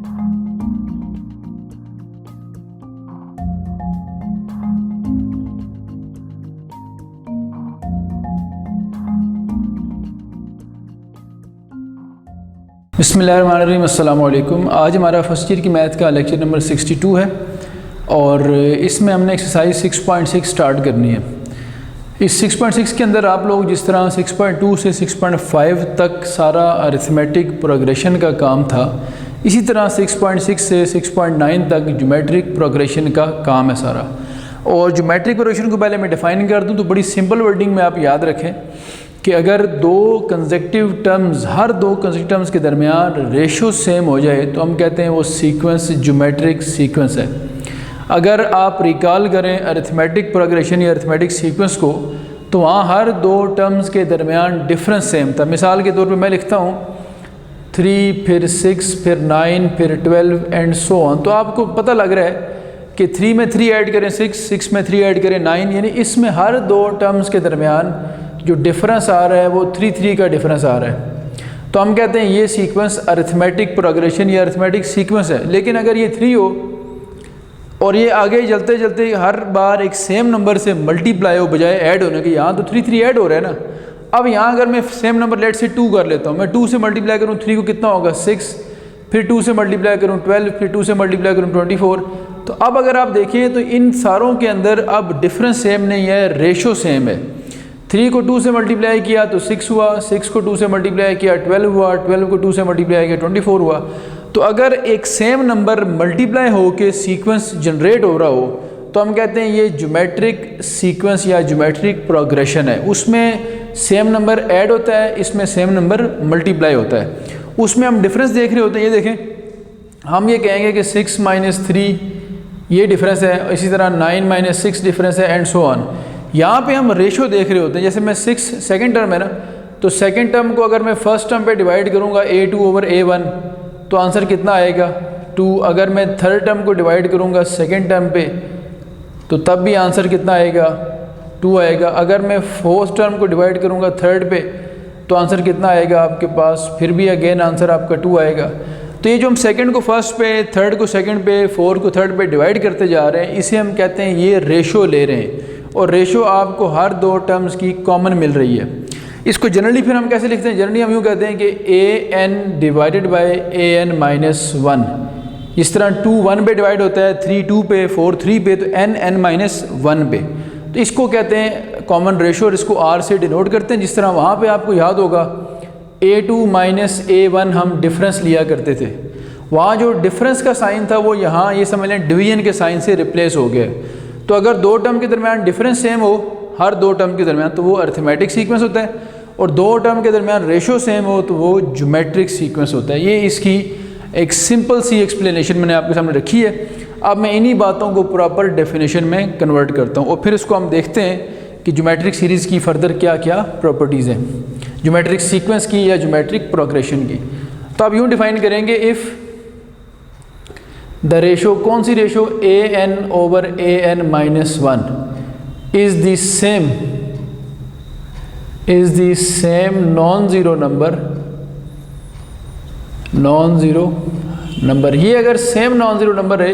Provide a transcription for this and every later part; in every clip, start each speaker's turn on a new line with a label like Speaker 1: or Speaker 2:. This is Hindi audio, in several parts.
Speaker 1: बिस्मिल्लाहिर्रहमानिर्रहीम, अस्सलाम वालेकुम। आज हमारा फर्स्ट ईयर की मैथ का लेक्चर नंबर 62 है और इसमें हमने एक्सरसाइज 6.6 स्टार्ट करनी है। इस 6.6 के अंदर आप लोग जिस तरह 6.2 से 6.5 तक सारा अरिथमेटिक प्रोग्रेशन का काम था, इसी तरह 6.6 से 6.9 तक ज्योमेट्रिक प्रोग्रेशन का काम है सारा। और ज्योमेट्रिक प्रोग्रेशन को पहले मैं डिफ़ाइन कर दूँ तो बड़ी सिंपल वर्डिंग में आप याद रखें कि अगर दो कंसेक्टिव टर्म्स, हर दो कंसेक्टिव टर्म्स के दरमियान रेशो सेम हो जाए तो हम कहते हैं वो सीक्वेंस ज्योमेट्रिक सीक्वेंस है। अगर आप रिकॉल करें अरिथमेटिक प्रोग्रेशन या अरिथमेटिक सीक्वेंस को, तो वहाँ हर दो टर्म्स के दरमियान डिफरेंस सेम था। मिसाल के तौर पे मैं लिखता हूँ 3 फिर 6 फिर 9 फिर 12 एंड सो ऑन। तो आपको पता लग रहा है कि 3 में 3 ऐड करें 6 में 3 ऐड करें 9, यानी इसमें हर दो टर्म्स के दरमियान जो डिफरेंस आ रहा है वो 3 का डिफरेंस आ रहा है। तो हम कहते हैं ये सीक्वेंस अरिथमेटिक प्रोग्रेशन या अरिथमेटिक सीक्वेंस है। लेकिन अगर ये 3 हो और ये आगे चलते चलते हर बार एक सेम नंबर से मल्टीप्लाई हो बजाय ऐड होने के, यहाँ तो 3 ऐड हो रहा है ना। अब यहाँ अगर मैं सेम नंबर लेट से 2 कर लेता हूँ, मैं 2 से मल्टीप्लाई करूँ 3 को कितना होगा 6, फिर 2 से मल्टीप्लाई करूँ 12, फिर 2 से मल्टीप्लाई करूँ 24। तो अब अगर आप देखें तो इन सारों के अंदर अब डिफरेंस सेम नहीं है, रेशो सेम है। 3 को 2 से मल्टीप्लाई किया तो 6 हुआ, 6 को 2 से मल्टीप्लाई किया 12 हुआ, 12 को 2 से मल्टीप्लाई किया 24 हुआ। तो अगर एक सेम नंबर मल्टीप्लाई हो के सीक्वेंस जनरेट हो रहा हो तो हम कहते हैं ये ज्योमेट्रिक सीक्वेंस या ज्योमेट्रिक प्रोग्रेशन है। उसमें सेम नंबर ऐड होता है, इसमें सेम नंबर मल्टीप्लाई होता है। उसमें हम डिफरेंस देख रहे होते हैं। ये देखें, हम ये कहेंगे कि 6 - 3 ये डिफरेंस है, इसी तरह 9 - 6 डिफरेंस है एंड सो ऑन। यहाँ पे हम रेशो देख रहे होते हैं। जैसे मैं 6 सेकंड टर्म है ना, तो सेकंड टर्म को अगर मैं फर्स्ट टर्म पे डिवाइड करूँगा A2/A1 तो आंसर कितना आएगा 2। अगर मैं थर्ड टर्म को डिवाइड करूँगा सेकंड टर्म पे तो तब भी आंसर कितना आएगा 2 आएगा। अगर मैं फोर्थ टर्म को डिवाइड करूँगा थर्ड पे तो आंसर कितना आएगा आपके पास, फिर भी अगेन आंसर आपका 2 आएगा। तो ये जो हम सेकंड को फर्स्ट पे, थर्ड को सेकंड पे, फोर्थ को थर्ड पे डिवाइड करते जा रहे हैं, इसे हम कहते हैं ये रेशो ले रहे हैं। और रेशो आपको हर दो टर्म्स की कॉमन मिल रही है। इसको जनरली फिर हम कैसे लिखते हैं, जनरली हम यूँ कहते हैं कि an डिवाइडेड बाय an - 1। इस तरह 2 1 पे डिवाइड होता है, 3 2 पे, 4 3 पे, तो n 1 पे। तो इसको कहते हैं कॉमन रेशो और इसको r से डिनोट करते हैं। जिस तरह वहाँ पे आपको याद होगा A2 - A1 हम डिफरेंस लिया करते थे, वहाँ जो डिफरेंस का साइन था वो यहाँ ये समझ लें डिवीजन के साइन से रिप्लेस हो गया। तो अगर दो टर्म के दरमियान डिफरेंस सेम हो हर दो टर्म के दरमियान तो वो अरिथमेटिक सीक्वेंस होता है, और दो टर्म के दरमियान रेशो सेम हो तो वो ज्योमेट्रिक सीक्वेंस होता है। ये इसकी एक सिंपल सी एक्सप्लेनेशन मैंने आपके सामने रखी है। अब मैं इन्हीं बातों को प्रॉपर डेफिनेशन में कन्वर्ट करता हूँ और फिर इसको हम देखते हैं कि ज्योमेट्रिक सीरीज़ की फ़र्दर क्या क्या प्रॉपर्टीज़ हैं, ज्योमेट्रिक सीक्वेंस की या ज्योमेट्रिक प्रोग्रेशन की। तो आप यूँ डिफ़ाइन करेंगे, इफ़ द रेशो, कौन सी ratio, an/an - 1 is the same non zero number. ये अगर सेम नॉन ज़ीरो नंबर है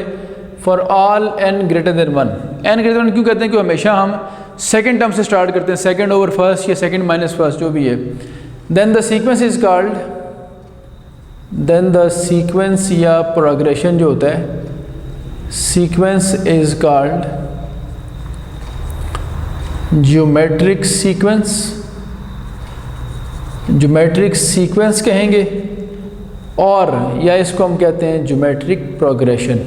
Speaker 1: for all n greater than 1। n greater than क्यों कहते हैं, क्योंकि हमेशा हम सेकेंड टर्म से स्टार्ट करते हैं, सेकेंड ओवर फर्स्ट या सेकेंड माइनस फर्स्ट जो भी है। Then the sequence is called, then the sequence या प्रोग्रेशन जो होता है, sequence is called geometric sequence. Geometric sequence कहेंगे और या इसको हम कहते हैं geometric progression.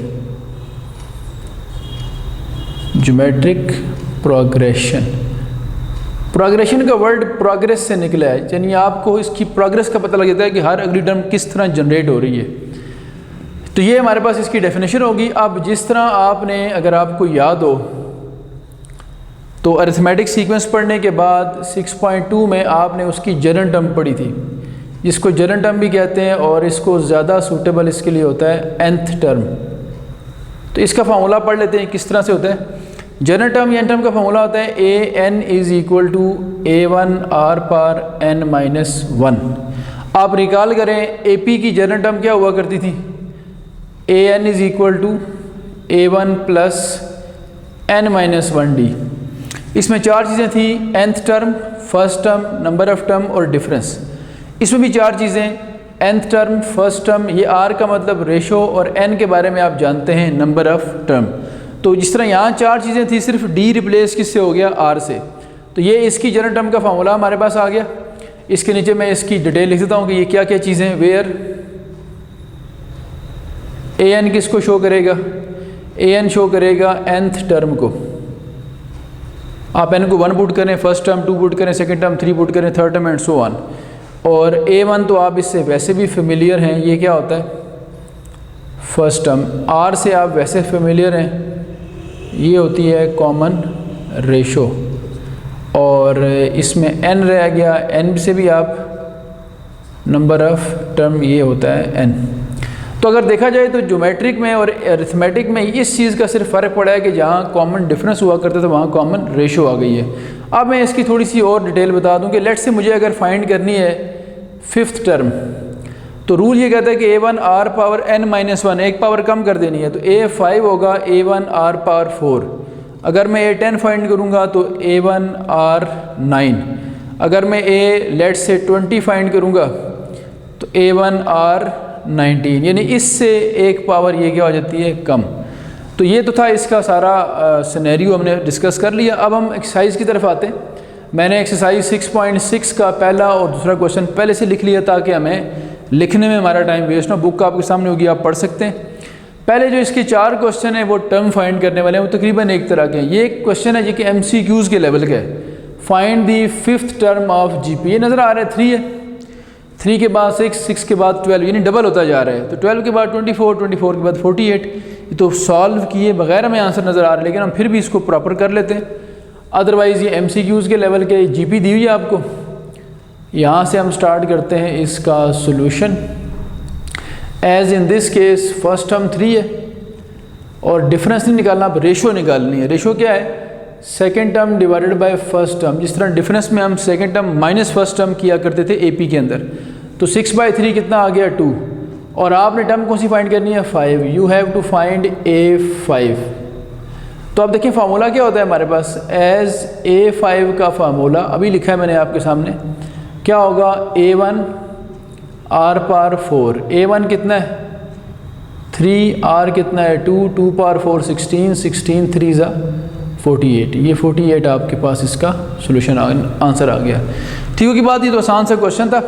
Speaker 1: Geometric progression, progression का वर्ड प्रोग्रेस से निकला है, यानी आपको इसकी प्रोग्रेस का पता लग जाता है कि हर अगली टर्म किस तरह जनरेट हो रही है। तो ये हमारे पास इसकी डेफिनेशन होगी। अब जिस तरह आपने, अगर आपको याद हो तो अरिथमेटिक सीक्वेंस पढ़ने के बाद 6.2 में आपने उसकी जनरल टर्म पढ़ी थी, जिसको जनरल टर्म भी कहते हैं, और इसको ज़्यादा सूटेबल इसके लिए होता है nth टर्म। तो इसका फार्मूला पढ़ लेते हैं किस तरह से होता है। जनरल टर्म या n टर्म का फार्मूला होता है an = a1 r/n - 1। आप रिकॉल करें AP की जनरल टर्म क्या हुआ करती थी, a n is equal to a one plus n minus one d. इसमें चार चीज़ें थी, nth term, first term, number of term और डिफरेंस। इसमें भी चार चीज़ें, nth टर्म, फर्स्ट टर्म, ये r का मतलब रेशो और n के बारे में आप जानते हैं नंबर ऑफ़ टर्म। तो जिस तरह यहाँ चार चीज़ें थी, सिर्फ d रिप्लेस किससे हो गया, r से। तो ये इसकी जनरल टर्म का फार्मूला हमारे पास आ गया। इसके नीचे मैं इसकी डिटेल लिख देता हूँ कि ये क्या क्या चीज़ें हैं। वेयर ए एन किसको शो करेगा, ए एन शो करेगा nth टर्म को। आप n को 1 पुट करें, फर्स्ट टर्म 2 पुट करें, सेकंड टर्म 3 पुट करें, third term and so on. और a1 तो आप इससे वैसे भी फेमिलियर हैं, ये क्या होता है, फर्स्ट टर्म। r से आप वैसे फेमिलियर हैं, ये होती है कॉमन रेशो। और इसमें n रह गया, n से भी आप नंबर ऑफ़ टर्म, ये होता है n। तो अगर देखा जाए तो ज्योमेट्रिक में और अरिथमेटिक में इस चीज़ का सिर्फ फ़र्क पड़ा है कि जहाँ कॉमन डिफरेंस हुआ करता था वहाँ कॉमन रेशो आ गई है। अब मैं इसकी थोड़ी सी और डिटेल बता दूँ कि लेट से मुझे अगर फाइंड करनी है फिफ्थ टर्म, तो रूल ये कहता है कि a1 r power n minus one, एक पावर कम कर देनी है, तो a5 होगा a1 r पावर 4। अगर मैं a10 फाइंड करूँगा तो a1 r 9। अगर मैं लेट से 20 फाइंड करूँगा तो a1 r 19, यानी इससे एक पावर ये क्या हो जाती है, कम। तो ये तो था इसका सारा सिनेरियो हमने डिस्कस कर लिया। अब हम एक्सरसाइज की तरफ आते हैं। मैंने एक्सरसाइज 6.6 का पहला और दूसरा क्वेश्चन पहले से लिख लिया ताकि हमें लिखने में हमारा टाइम वेस्ट ना। बुक आपके सामने होगी, आप पढ़ सकते हैं। पहले जो इसके 4 क्वेश्चन है वो टर्म फाइंड करने वाले हैं, वो तकरीबन एक तरह के हैं। ये एक क्वेश्चन है जो कि MCQs के लेवल का है। Find the fifth term of GP। ये नज़र आ रहा है 3 है, 3 के बाद 6, 6 के बाद 12, यानी डबल होता जा रहा है। तो 12 के बाद 24, 24 के बाद 48। ये तो सॉल्व किए बगैर हमें आंसर नज़र आ रहा है, लेकिन हम फिर भी इसको प्रॉपर कर लेते हैं। अदरवाइज़ ये MCQs के लेवल के GP दी हुई है आपको। यहाँ से हम स्टार्ट करते हैं इसका solution. As in this case first term 3 है और डिफरेंस नहीं निकालना, आप रेशो निकालनी है। रेशो क्या है, second term divided by first term. जिस तरह डिफरेंस में हम second term minus first term किया करते थे AP के अंदर, तो 6/3 कितना आ गया, 2। और आपने टर्म कौन सी फाइंड करनी है, 5। You have to find A5। तो अब देखिए फार्मूला क्या होता है हमारे पास, एज A5 का फार्मूला अभी लिखा है मैंने आपके सामने। क्या होगा, A1 r पावर 4। A1 कितना है, 3, r कितना है, 2, 2 पावर 4 16, 16 3 ज़ा 48। ये 48 आपके पास इसका सोल्यूशन आंसर आ गया। ठीक हो की बात, ये तो आसान सा क्वेश्चन था।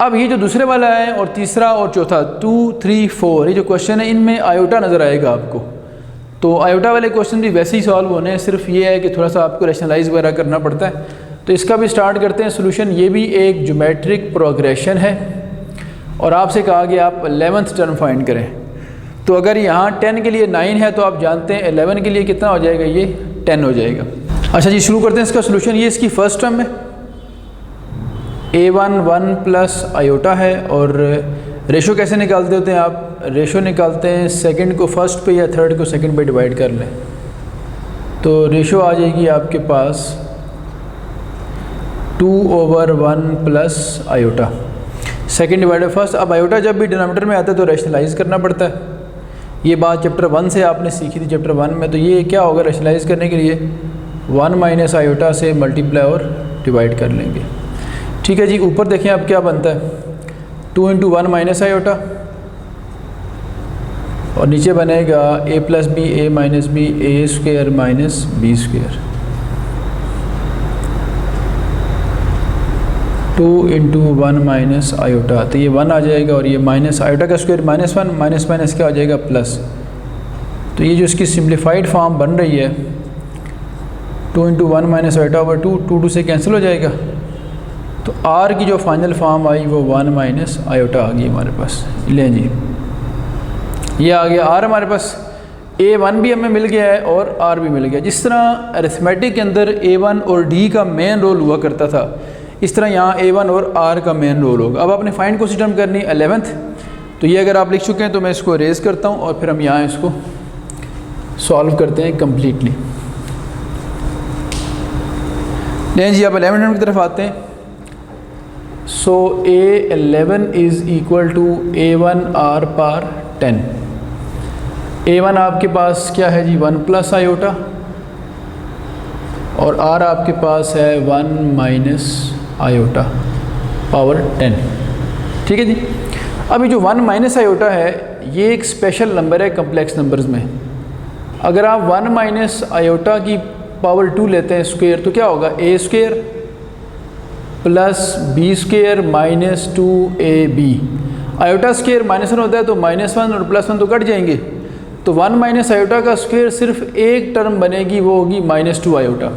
Speaker 1: अब ये जो दूसरे वाला है और तीसरा और चौथा 2, 3, 4, ये जो क्वेश्चन है इनमें आयोटा नज़र आएगा आपको। तो आयोटा वाले क्वेश्चन भी वैसे ही सॉल्व होने हैं, सिर्फ ये है कि थोड़ा सा आपको रैशनलाइज वगैरह करना पड़ता है। तो इसका भी स्टार्ट करते हैं सोल्यूशन। ये भी एक ज्योमेट्रिक प्रोग्रेशन है और आपसे कहा गया आप 11th टर्म फाइंड करें। तो अगर यहाँ 10 के लिए 9 है तो आप जानते हैं 11 के लिए कितना हो जाएगा, ये 10 हो जाएगा। अच्छा जी, शुरू करते हैं इसका सोल्यूशन। ये इसकी फर्स्ट टर्म है, A1 1 प्लस आयोटा है। और रेशो कैसे निकालते होते हैं आप, रेशो निकालते हैं सेकंड को फर्स्ट पे या थर्ड को सेकंड पे डिवाइड कर लें, तो रेशो आ जाएगी आपके पास 2/1 plus iota, second divided first. अब आयोटा जब भी डिनोमिनेटर में आता है तो रैशनलाइज करना पड़ता है। ये बात चैप्टर 1 से आपने सीखी थी, चैप्टर 1 में। तो ये क्या होगा, रैशनलाइज करने के लिए 1 माइनस आयोटा से मल्टीप्लाई और डिवाइड कर लेंगे। ठीक है जी, ऊपर देखें अब क्या बनता है, 2 × 1 माइनस आयोटा और नीचे बनेगा a + b a - b a² minus b²। 2 × 1 minus iota, तो ये 1 आ जाएगा और ये माइनस आयोटा का स्क्वायर -1, माइनस माइनस क्या आ जाएगा, प्लस। तो ये जो इसकी सिंप्लीफाइड फॉर्म बन रही है 2 × 1 माइनस आयोटा ओवर 2, 2 से कैंसिल हो जाएगा। तो r की जो फाइनल फॉर्म आई वो 1 माइनस आयोटा आ गई हमारे पास। लें जी, ये आ गया r हमारे पास। A1 भी हमें मिल गया है और r भी मिल गया। जिस तरह अरिथमेटिक के अंदर A1 और D का मेन रोल हुआ करता था, इस तरह यहाँ A1 और R का मेन रोल होगा। अब आपने फाइंड कौन सी टर्म करनी है, 11th। तो ये अगर आप लिख चुके हैं तो मैं इसको रेज़ करता हूँ और फिर हम यहाँ इसको सॉल्व करते हैं कम्प्लीटली। नहीं जी, अब 11th टर्म की तरफ आते हैं। So A11 is equal to A1 R power 10। A1 आपके पास क्या है जी 1 प्लस आयोटा, और R आपके पास है 1 माइनस आयोटा पावर 10। ठीक है जी। अभी जो 1 माइनस आयोटा है ये एक स्पेशल नंबर है कम्प्लेक्स नंबर्स में। अगर आप 1 माइनस आयोटा की पावर 2 लेते हैं स्क्वायर तो क्या होगा, a square plus b square minus 2ab। Iota square -1 होता है तो -1 और +1 तो कट जाएंगे, तो 1 माइनस आयोटा का स्क्वायर सिर्फ एक टर्म बनेगी, वो होगी -2 आयोटा।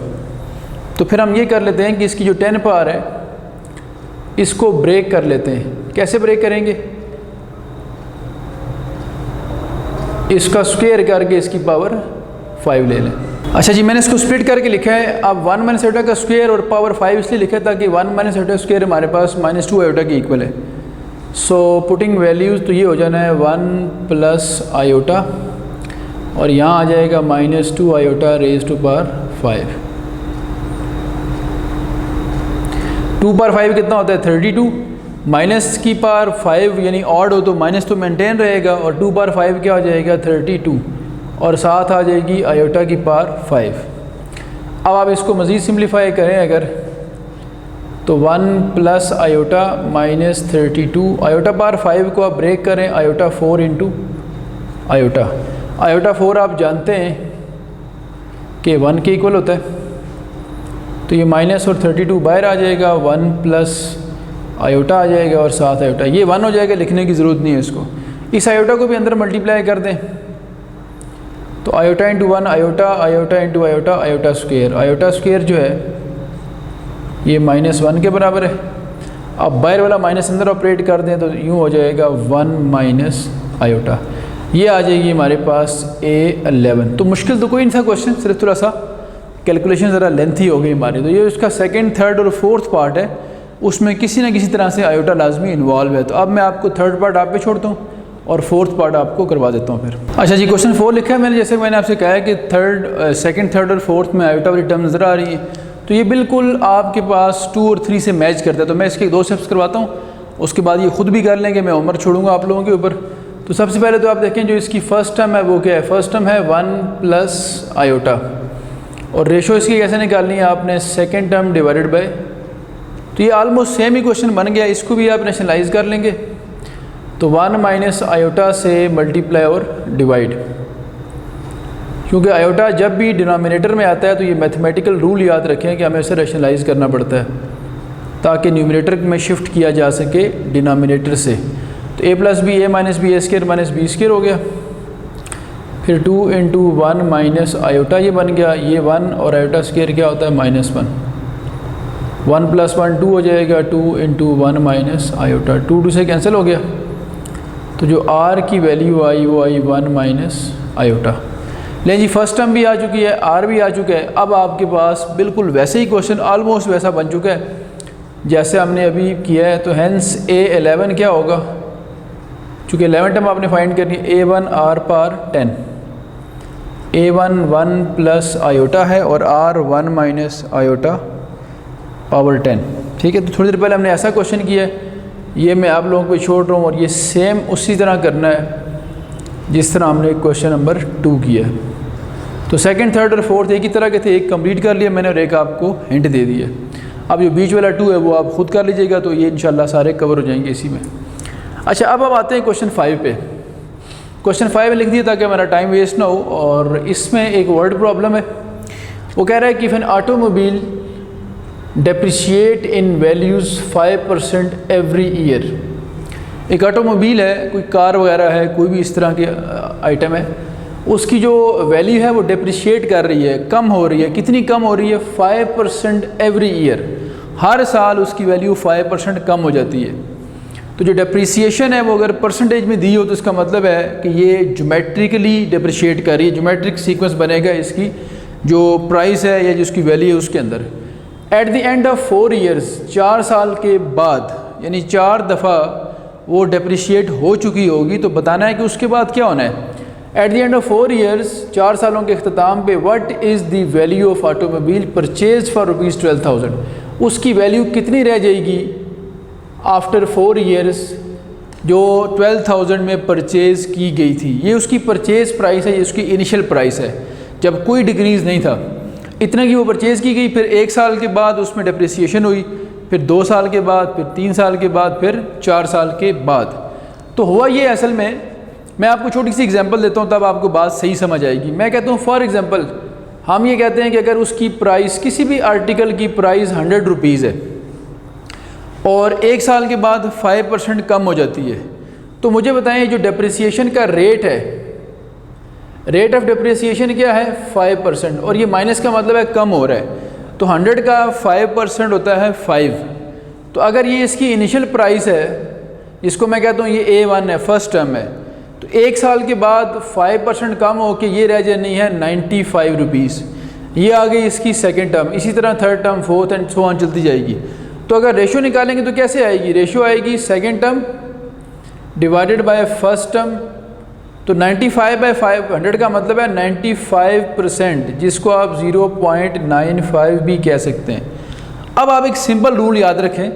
Speaker 1: तो फिर हम ये कर लेते हैं कि इसकी जो 10 पावर है इसको ब्रेक कर लेते हैं। कैसे ब्रेक करेंगे, इसका स्क्वायर करके इसकी पावर 5 ले लें। अच्छा जी, मैंने इसको स्प्लिट करके लिखा है। अब 1 माइनस आयोटा का स्क्वायर और पावर 5 इसलिए लिखा है ताकि 1 माइनस आयोटा स्क्वायर हमारे पास -2 आयोटा के इक्वल है। सो पुटिंग वैल्यूज़ तो ये हो जाना है 1 प्लस आयोटा और यहाँ आ जाएगा -2 iota raise to power 5। 2 power 5 कितना होता है 32, माइनस की पावर 5 यानी ऑड हो तो माइनस तो मेंटेन रहेगा, और 2 पावर 5 क्या हो जाएगा 32, और साथ आ जाएगी आयोटा की पावर 5। अब आप इसको मज़ीद सिंप्लीफाई करें अगर, तो 1 plus iota minus 32, iota power 5 को आप ब्रेक करें, आयोटा 4 इंटू आयोटा। आयोटा 4 आप जानते हैं कि 1 के इक्वल होता है, तो ये माइनस और 32 बाहर आ जाएगा, 1 प्लस आयोटा आ जाएगा और साथ आयोटा, ये 1 हो जाएगा, लिखने की ज़रूरत नहीं है इसको। इस आयोटा को भी अंदर मल्टीप्लाई कर दें तो iota into 1 iota, iota into iota, iota square. Iota square जो है ये -1 के बराबर है। अब बाहर वाला माइनस अंदर ऑपरेट कर दें तो यूँ हो जाएगा 1 माइनस आयोटा। ये आ जाएगी हमारे पास A11। तो मुश्किल तो कोई नहीं था क्वेश्चन, सिर्फ थोड़ा सा कैलकुलेशन ज़रा लेंथी हो गई हमारी। तो ये उसका सेकंड, थर्ड और फोर्थ पार्ट है, उसमें किसी न किसी तरह से आयोटा लाजमी इन्वॉल्व है। तो अब मैं आपको थर्ड पार्ट आप पे छोड़ता हूँ और फोर्थ पार्ट आपको करवा देता हूँ फिर। अच्छा जी, क्वेश्चन 4 लिखा है मैंने, जैसे मैंने आपसे कहा है कि सेकंड, थर्ड और फोर्थ में आयोटा वाली टर्म नज़र आ रही है, तो ये बिल्कुल आपके पास 2 और 3 से मैच करता है। तो मैं इसके 2 स्टेप्स करवाता हूँ, उसके बाद ये खुद भी कर लेंगे, मैं उम्र छोड़ूंगा आप लोगों के ऊपर। तो सबसे पहले तो आप देखें जो इसकी फ़र्स्ट टर्म है वो क्या है, फर्स्ट टर्म है 1 प्लस आयोटा, और रेशो इसकी कैसे निकालनी है आपने, सेकेंड टर्म डिवाइडेड बाय। तो ये आलमोस्ट सेम ही क्वेश्चन बन गया, इसको भी आप नेशनलाइज कर लेंगे। तो 1 माइनस आयोटा से मल्टीप्लाई और डिवाइड, क्योंकि आयोटा जब भी डिनोमिनेटर में आता है तो ये मैथमेटिकल रूल याद रखें कि हमें इसे रैशनलाइज करना पड़ता है ताकि न्यूमरेटर में शिफ्ट किया जा सके डिनोमिनेटर से। तो a plus b, a minus b, a square minus b square हो गया। फिर 2 इंटू 1 माइनस आयोटा ये बन गया, ये 1 और आयोटा स्क्वायर क्या होता है -1। 1 प्लस 1 2 हो जाएगा, 2 इंटू 1 माइनस आयोटा, 2 2 से कैंसिल हो गया। तो जो r की वैल्यू आई वो आई 1 माइनस आयोटा। ले जी, फर्स्ट टर्म भी आ चुकी है, r भी आ चुका है। अब आपके पास बिल्कुल वैसे ही क्वेश्चन ऑलमोस्ट वैसा बन चुका है जैसे हमने अभी किया है। तो हैंस A11 क्या होगा, चूँकि 11 टर्म आपने फाइंड करनी है, A1 r power 10, A1 1 plus iota है और r 1 माइनस आयोटा पावर 10। ठीक है, तो थोड़ी देर पहले हमने ऐसा क्वेश्चन किया है, ये मैं आप लोगों को छोड़ रहा हूँ, और ये सेम उसी तरह करना है जिस तरह हमने क्वेश्चन नंबर 2 किया है। तो सेकंड, थर्ड और फोर्थ एक ही तरह के थे, एक कंप्लीट कर लिया मैंने और एक आपको हिंट दे दिया। अब जो बीच वाला 2 है वो आप खुद कर लीजिएगा, तो ये इंशाल्लाह सारे कवर हो जाएंगे इसी में। अच्छा, अब आते हैं क्वेश्चन 5 पे। क्वेश्चन 5 लिख दिया ताकि हमारा टाइम वेस्ट ना हो, और इसमें एक वर्ड प्रॉब्लम है। वो कह रहा है कि if an automobile depreciate in values 5% every year. एक ऑटोमोबाइल है, कोई कार वगैरह है, कोई भी इस तरह के आइटम है, उसकी जो वैल्यू है वो डेप्रिशिएट कर रही है, कम हो रही है। कितनी कम हो रही है, 5% एवरी ईयर, हर साल उसकी वैल्यू 5% कम हो जाती है। तो जो डेप्रिसिएशन है वो अगर परसेंटेज में दी हो तो इसका मतलब है कि ये ज्योमेट्रिकली डेप्रिशिएट कर रही है, ज्योमेट्रिक सीक्वेंस बनेगा इसकी जो प्राइस है या जिसकी वैल्यू है उसके अंदर। At the end of 4 years, 4 साल के बाद, यानी 4 दफ़ा वो डेप्रिशिएट हो चुकी होगी, तो बताना है कि उसके बाद क्या होना है। At the end of 4 years, 4 सालों के अख्ताम पे, what is the value of automobile purchase for ₹12,000। उसकी वैल्यू कितनी रह जाएगी आफ्टर 4 ईयर्स जो 12,000 में परचेज़ की गई थी। ये उसकी परचेज़ प्राइस है, ये उसकी इनिशियल प्राइस है जब कोई डिक्रीज़ नहीं था। इतना की वो परचेज़ की गई, फिर 1 साल के बाद उसमें डिप्रिसिएशन हुई, फिर 2 साल के बाद, फिर 3 साल के बाद, फिर 4 साल के बाद। तो हुआ ये असल में, मैं आपको छोटी सी एग्जांपल देता हूँ तब आपको बात सही समझ आएगी। मैं कहता हूँ फॉर एग्ज़ाम्पल हम ये कहते हैं कि अगर उसकी प्राइस, किसी भी आर्टिकल की प्राइस 100 रुपीज़ है और 1 साल के बाद 5% कम हो जाती है, तो मुझे बताएं जो डिप्रिसिएशन का रेट है, रेट ऑफ डिप्रिसिएशन क्या है 5%, और ये माइनस का मतलब है कम हो रहा है। तो 100 का 5% होता है 5। तो अगर ये इसकी इनिशियल प्राइस है, जिसको मैं कहता हूँ ये A1 है, फर्स्ट टर्म है, तो 1 साल के बाद 5% कम हो के ये रह जानी है 95 रुपीज़। ये आ गई इसकी सेकेंड टर्म। इसी तरह third term, fourth and so on चलती जाएगी। तो अगर रेशो निकालेंगे तो कैसे आएगी? रेशो आएगी second term divided by first term. तो 95/500 का मतलब है 95%, जिसको आप 0.95 भी कह सकते हैं। अब आप एक सिंपल रूल याद रखें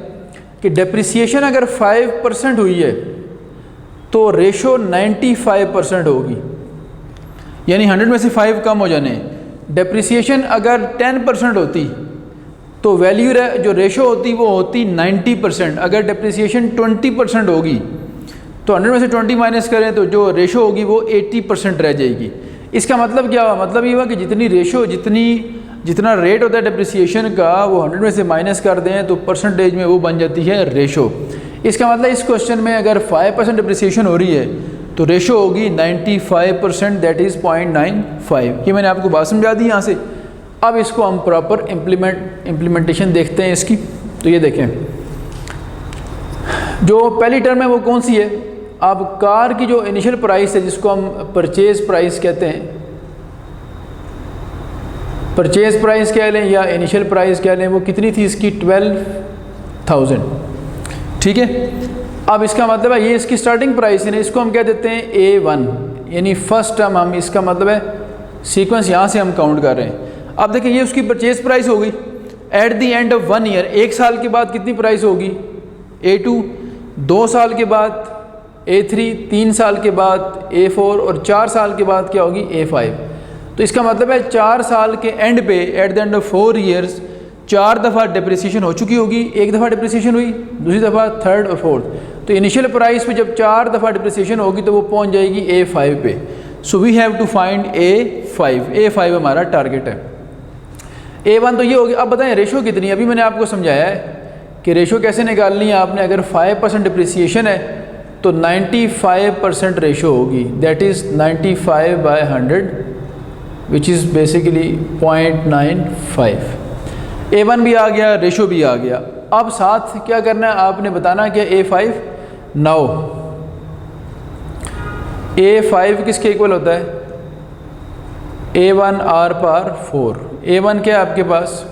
Speaker 1: कि डिप्रिसिएशन अगर 5% हुई है तो रेशो 95% होगी, यानी 100 में से 5 कम हो जाने। डिप्रिसिएशन अगर 10% होती तो वैल्यू जो रेशो होती वो होती 90%। अगर डिप्रिसिएशन 20% होगी तो 100 में से 20 माइनस करें तो जो रेशो होगी वो 80% रह जाएगी। इसका मतलब क्या हुआ? मतलब ये हुआ कि जितनी रेशो, जितना रेट होता है डिप्रिसिएशन का, वो 100 में से माइनस कर दें तो परसेंटेज में वो बन जाती है रेशो। इसका मतलब इस क्वेश्चन में अगर 5% डिप्रिसिएशन हो रही है तो रेशो होगी 95%, दैट इज़ 0.95। ये मैंने आपको बात समझा दी यहाँ से। अब इसको हम प्रॉपर इम्प्लीमेंटेशन देखते हैं इसकी। तो ये देखें, जो पहली टर्म है वो कौन सी है? अब कार की जो इनिशियल प्राइस है, जिसको हम परचेज प्राइस कहते हैं, परचेज प्राइस कह लें या इनिशियल प्राइस कह लें, वो कितनी थी इसकी? 12,000। ठीक है। अब इसका मतलब है ये इसकी स्टार्टिंग प्राइस है ना, इसको हम कह देते हैं A1, यानी फर्स्ट टर्म। हम इसका मतलब है सीक्वेंस यहाँ से हम काउंट कर रहे हैं। अब देखिए ये उसकी परचेज प्राइस होगी at the end of 1 year. 1 साल के बाद कितनी प्राइस होगी? A2। 2 साल के बाद A3, 3 साल के बाद A4 और 4 साल के बाद क्या होगी? A5। तो इसका मतलब है 4 साल के एंड पे, at the end of 4 years, 4 दफ़ा डिप्रिसिएशन हो चुकी होगी। एक दफ़ा डिप्रिसिएशन हुई, दूसरी दफ़ा, थर्ड और फोर्थ। तो इनिशियल प्राइस पे जब 4 दफ़ा डिप्रिसिएशन होगी तो वो पहुंच जाएगी A5 पे। So we have to find A5। A5 हमारा टारगेट है। A1 तो ये होगी। अब बताएं रेशो कितनी है? अभी मैंने आपको समझाया है कि रेशो कैसे निकालनी है आपने। अगर 5% डिप्रिसिएशन है तो 95% रेशो होगी, that is 95/100 which is basically 0.95। A1 भी आ गया, रेशो भी आ गया। अब साथ क्या करना है आपने बताना क्या? A5। नाउ A5 किसके इक्वल होता है? A1 R/4। A1 क्या है आपके पास?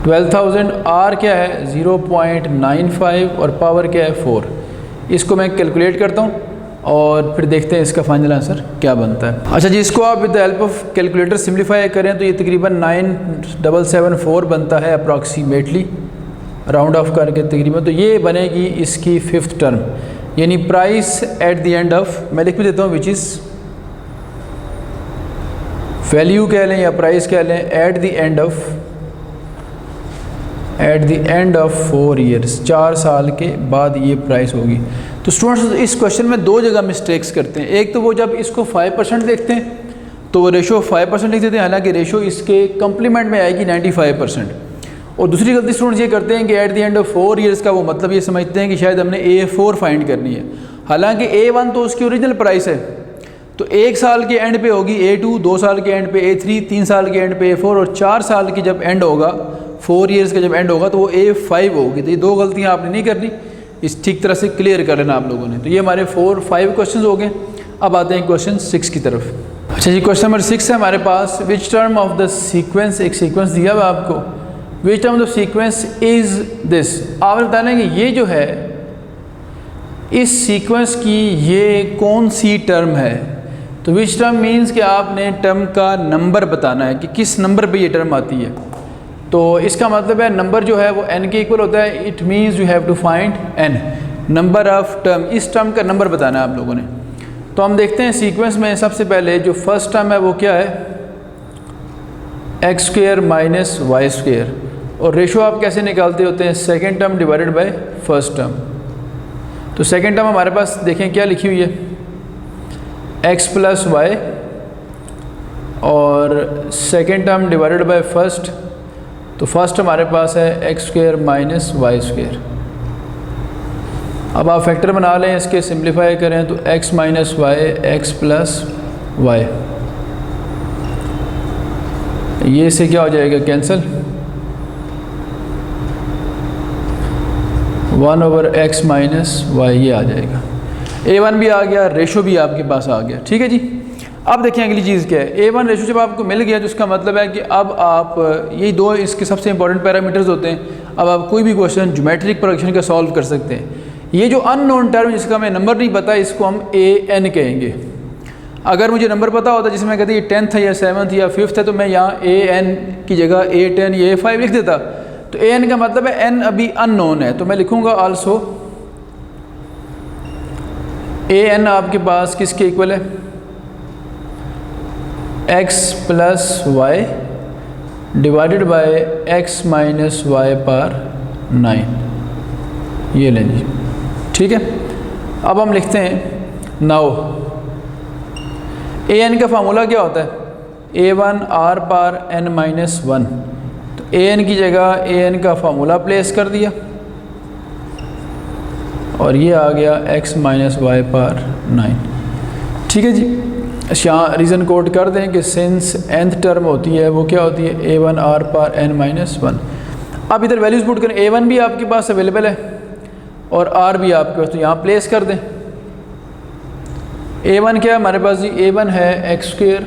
Speaker 1: 12,000। R क्या है? 0.95 और पावर क्या है? 4। इसको मैं कैलकुलेट करता हूँ और फिर देखते हैं इसका फाइनल आंसर क्या बनता है। अच्छा जी, इसको आप with the help of calculator simplify करें तो ये तकरीबन 9774 बनता है अप्रॉक्सीमेटली, राउंड ऑफ करके तकरीबन। तो ये बनेगी इसकी 5th टर्म, यानी price at the end of, मैं लिख भी देता हूँ, विच इज़ वैल्यू कह लें या प्राइस कह लें, at the end of 4 years, 4 साल के बाद ये प्राइस होगी। तो स्टूडेंट्स इस क्वेश्चन में 2 जगह मिस्टेक्स करते हैं। एक तो वो जब इसको 5% देखते हैं तो वो रेशो 5% लिख देते हैं, हालांकि रेशो इसके कंप्लीमेंट में आएगी 95%। और दूसरी गलती स्टूडेंट्स ये करते हैं कि at the end of 4 years का वो मतलब ये समझते हैं कि शायद हमने A4 फाइंड करनी है, हालांकि A1 तो उसकी ओरिजिनल प्राइस है। तो 1 साल के एंड पे होगी A2, 2 साल के एंड पे A3, 3 साल के एंड पे A4 और 4 साल की जब एंड होगा, 4 ईयर्स का जब एंड होगा तो वो A5 होगी। तो ये 2 गलतियाँ आपने नहीं करनी, इस ठीक तरह से क्लियर कर लेना आप लोगों ने। तो ये हमारे 4-5 क्वेश्चन हो गए। अब आते हैं क्वेश्चन 6 की तरफ। अच्छा जी, क्वेश्चन नंबर 6 है हमारे पास। Which term of the sequence, एक सीक्वेंस दिया हुआ आपको, which term of the sequence is this. आपने बताना है कि ये जो है इस सीक्वेंस की ये कौन सी टर्म है। तो विच टर्म मीन्स कि आपने टर्म का नंबर बताना है कि किस नंबर पे ये टर्म आती है। तो इसका मतलब है नंबर जो है वो n के इक्वल होता है। It means you have to find n। Number of term, इस टर्म का नंबर बताना है आप लोगों ने। तो हम देखते हैं सीक्वेंस में सबसे पहले जो फर्स्ट टर्म है वो क्या है, x square minus y square, और रेशो आप कैसे निकालते होते हैं, second term divided by first term. तो सेकेंड टर्म हमारे पास देखें क्या लिखी हुई है, एक्स प्लस वाई, और second term divided by first, तो फर्स्ट हमारे पास है x square minus y square. अब आप फैक्टर बना लें, इसके सिंप्लीफाई करें तो x minus y x plus y, ये से क्या हो जाएगा कैंसिल, 1/x माइनस वाई ये आ जाएगा। a1 भी आ गया, रेशो भी आपके पास आ गया। ठीक है जी। अब देखिए अगली चीज़ क्या है, a1 रेशो जब आपको मिल गया तो इसका मतलब है कि अब आप ये दो इसके सबसे इंपॉर्टेंट पैरामीटर्स होते हैं। अब आप कोई भी क्वेश्चन ज्योमेट्रिक प्रोग्रेशन का सॉल्व कर सकते हैं। ये जो अननोन टर्म जिसका हमें नंबर नहीं पता, इसको हम an कहेंगे। अगर मुझे नंबर पता होता, जिसमें मैं कहते ये 10th है या 7th या 5th है, तो मैं यहाँ an की जगह a10 या a5 लिख देता। तो an का मतलब है n अभी अननोन है, तो मैं लिखूँगा आल्सो an आपके पास किसके इक्वल है, x plus y divided by x minus y power 9, ये लें जी। ठीक है। अब हम लिखते हैं नाउ an का फार्मूला क्या होता है, a1 r power n minus 1। तो an की जगह an का फार्मूला प्लेस कर दिया, और ये आ गया x माइनस वाई पावर 9। ठीक है जी। यहाँ रीज़न कोड कर दें कि सिंस nth टर्म होती है वो क्या होती है, a1 r power n minus 1। अब इधर वैल्यूज़ पुट करें, a1 भी आपके पास अवेलेबल है और r भी आपके पास, तो यहाँ प्लेस कर दें। a1 क्या है हमारे पास जी, a1 है x square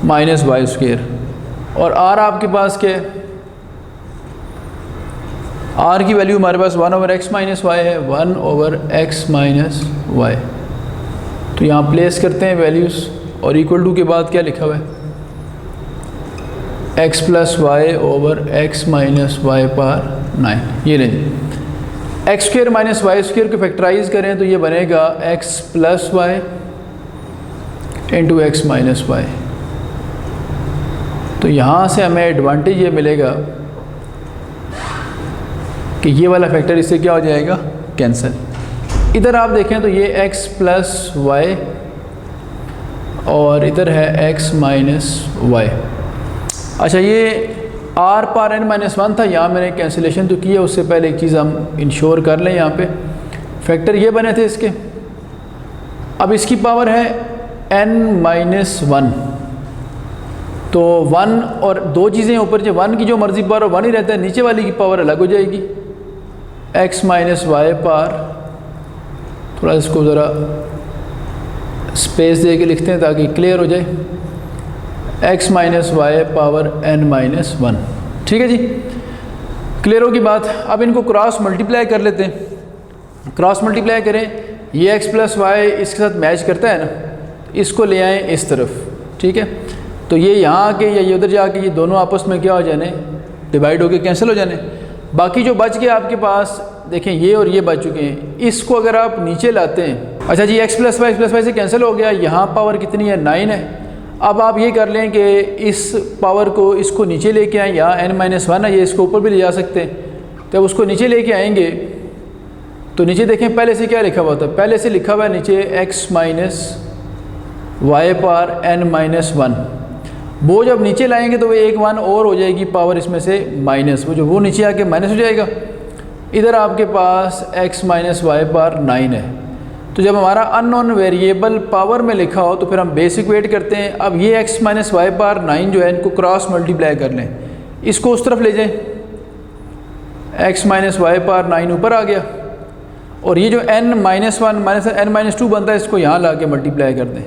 Speaker 1: minus y square, और r आपके पास क्या है, r की वैल्यू हमारे पास 1/x माइनस वाई है, 1/x माइनस वाई। तो यहाँ प्लेस करते हैं वैल्यूज़, और इक्वल टू के बाद क्या लिखा हुआ है, x plus y over x minus y power 9। ये लें, x square minus y square को फैक्टराइज करें तो ये बनेगा x plus y into x minus y. तो यहाँ से हमें एडवांटेज ये मिलेगा कि ये वाला फैक्टर इससे क्या हो जाएगा, कैंसिल। इधर आप देखें तो ये x प्लस वाई और इधर है x माइनस वाई। अच्छा, ये r पावर n माइनस 1 था, यहाँ मैंने कैंसिलेशन तो किया, उससे पहले एक चीज़ हम इंश्योर कर लें। यहाँ पे फैक्टर ये बने थे इसके, अब इसकी पावर है n माइनस 1, तो 1 और दो चीज़ें ऊपर, जो 1 की जो मर्ज़ी पावर हो 1 ही रहता है, नीचे वाली की पावर अलग हो जाएगी, x माइनस वाई पावर, थोड़ा इसको ज़रा स्पेस दे के लिखते हैं ताकि क्लियर हो जाए, x minus y power n minus 1। ठीक है जी, क्लियर होगी बात। अब इनको क्रॉस मल्टीप्लाई कर लेते हैं। क्रॉस मल्टीप्लाई करें, ये x प्लस वाई इसके साथ मैच करता है ना, इसको ले आएँ इस तरफ। ठीक है, तो ये यहाँ आके या ये उधर जाके ये दोनों आपस में क्या हो जाने, डिवाइड होके कैंसिल हो जाने। बाकी जो बच गया आपके पास, देखें ये और ये बच चुके हैं, इसको अगर आप नीचे लाते हैं, अच्छा जी x प्लस वाई से कैंसिल हो गया, यहाँ पावर कितनी है, 9 है। अब आप ये कर लें कि इस पावर को इसको नीचे लेके आएँ, यहाँ n माइनस 1 है, ये इसको ऊपर भी ले जा सकते हैं। तो उसको नीचे लेके आएंगे तो नीचे देखें पहले से क्या लिखा हुआ था, पहले से लिखा हुआ है नीचे x minus y power n minus 1। वो जब नीचे लाएंगे तो वो एक 1 और हो जाएगी पावर इसमें से माइनस, वो नीचे आके माइनस हो जाएगा। इधर आपके पास x माइनस वाई पावर 9 है। तो जब हमारा अननोन वेरिएबल पावर में लिखा हो तो फिर हम बेस इक्वेट करते हैं। अब ये x माइनस वाई पावर 9 जो है, इनको क्रॉस मल्टीप्लाई कर लें, इसको उस तरफ ले जाएं, x माइनस वाई पावर 9 ऊपर आ गया, और ये जो n minus 1 minus n minus 2 बनता है, इसको यहाँ ला के मल्टीप्लाई कर दें।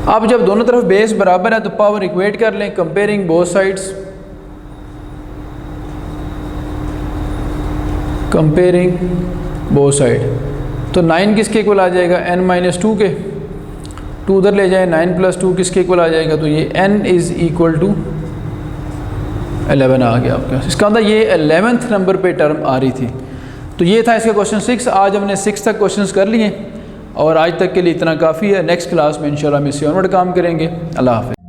Speaker 1: अब जब दोनों तरफ बेस बराबर है तो पावर इक्वेट कर लें, comparing both sides, comparing both side. तो 9 किसके इक्वल आ जाएगा, n माइनस 2 के, 2 उधर ले जाए, 9 प्लस 2 किसके इक्वल आ जाएगा, तो ये n इज़ इक्वल टू 11 आ गया आपके पास। इसका मतलब ये 11th नंबर पे टर्म आ रही थी। तो ये था इसका क्वेश्चन 6। आज हमने 6 तक क्वेश्चंस कर लिए और आज तक के लिए इतना काफ़ी है। नेक्स्ट क्लास में इंशाल्लाह हम इससे ऑनवर्ड काम करेंगे। अल्लाह हाफ़िज़।